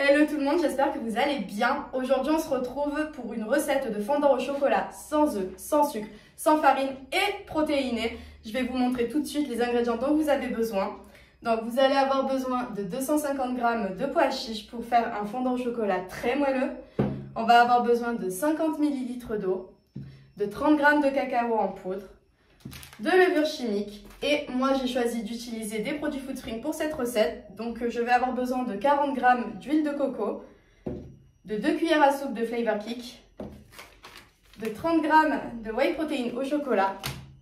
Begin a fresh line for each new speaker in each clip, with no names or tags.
Hello tout le monde, j'espère que vous allez bien. Aujourd'hui on se retrouve pour une recette de fondant au chocolat sans œufs, sans sucre, sans farine et protéiné. Je vais vous montrer tout de suite les ingrédients dont vous avez besoin. Donc vous allez avoir besoin de 250 g de pois chiches pour faire un fondant au chocolat très moelleux. On va avoir besoin de 50 ml d'eau, de 30 g de cacao en poudre, de levure chimique et moi j'ai choisi d'utiliser des produits Foodspring pour cette recette. Donc je vais avoir besoin de 40 g d'huile de coco, de 2 cuillères à soupe de Flavor Kick, de 30 g de whey protein au chocolat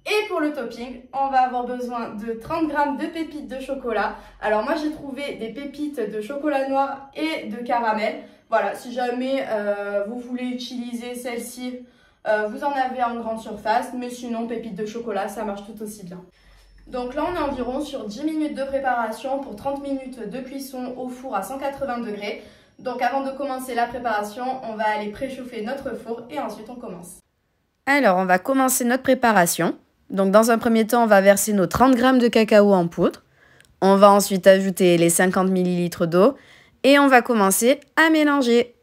et pour le topping on va avoir besoin de 30 g de pépites de chocolat. Alors moi j'ai trouvé des pépites de chocolat noir et de caramel. Voilà, si jamais vous voulez utiliser celle-ci, vous en avez en grande surface, mais sinon pépites de chocolat ça marche tout aussi bien. Donc là on est environ sur 10 minutes de préparation pour 30 minutes de cuisson au four à 180 degrés. Donc avant de commencer la préparation, on va aller préchauffer notre four et ensuite on commence.
Alors on va commencer notre préparation. Donc dans un premier temps on va verser nos 30 g de cacao en poudre. On va ensuite ajouter les 50 ml d'eau et on va commencer à mélanger.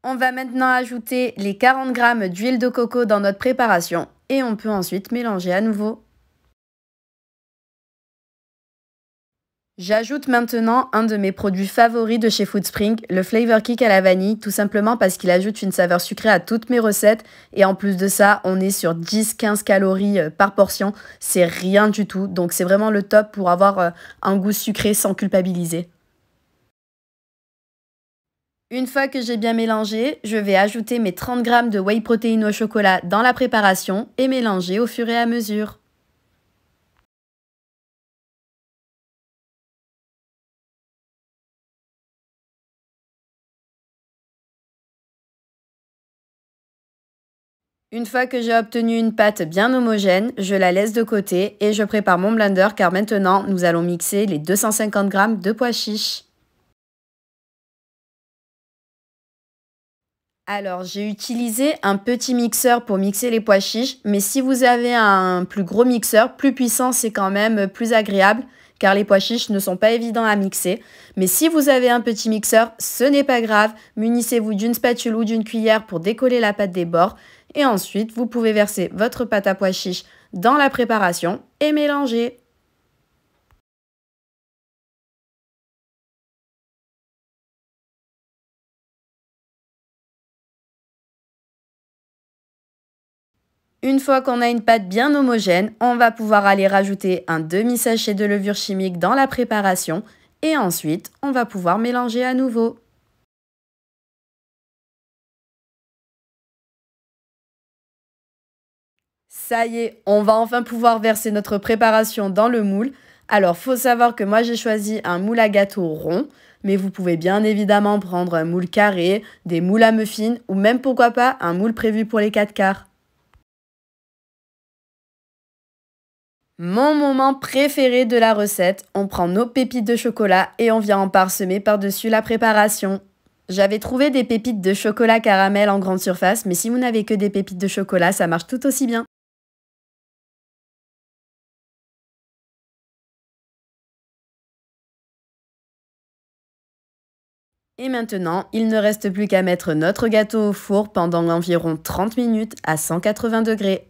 On va maintenant ajouter les 40 g d'huile de coco dans notre préparation et on peut ensuite mélanger à nouveau. J'ajoute maintenant un de mes produits favoris de chez Foodspring, le Flavor Kick à la vanille, tout simplement parce qu'il ajoute une saveur sucrée à toutes mes recettes. Et en plus de ça, on est sur 10-15 calories par portion, c'est rien du tout. Donc c'est vraiment le top pour avoir un goût sucré sans culpabiliser. Une fois que j'ai bien mélangé, je vais ajouter mes 30 g de whey protein au chocolat dans la préparation et mélanger au fur et à mesure. Une fois que j'ai obtenu une pâte bien homogène, je la laisse de côté et je prépare mon blender car maintenant nous allons mixer les 250 g de pois chiches. Alors, j'ai utilisé un petit mixeur pour mixer les pois chiches, mais si vous avez un plus gros mixeur, plus puissant, c'est quand même plus agréable, car les pois chiches ne sont pas évidents à mixer. Mais si vous avez un petit mixeur, ce n'est pas grave, munissez-vous d'une spatule ou d'une cuillère pour décoller la pâte des bords, et ensuite, vous pouvez verser votre pâte à pois chiches dans la préparation et mélanger. Une fois qu'on a une pâte bien homogène, on va pouvoir aller rajouter un demi-sachet de levure chimique dans la préparation et ensuite, on va pouvoir mélanger à nouveau. Ça y est, on va enfin pouvoir verser notre préparation dans le moule. Alors, faut savoir que moi, j'ai choisi un moule à gâteau rond, mais vous pouvez bien évidemment prendre un moule carré, des moules à muffins ou même pourquoi pas un moule prévu pour les 4 quarts. Mon moment préféré de la recette, on prend nos pépites de chocolat et on vient en parsemer par-dessus la préparation. J'avais trouvé des pépites de chocolat caramel en grande surface, mais si vous n'avez que des pépites de chocolat, ça marche tout aussi bien. Et maintenant, il ne reste plus qu'à mettre notre gâteau au four pendant environ 30 minutes à 180 degrés.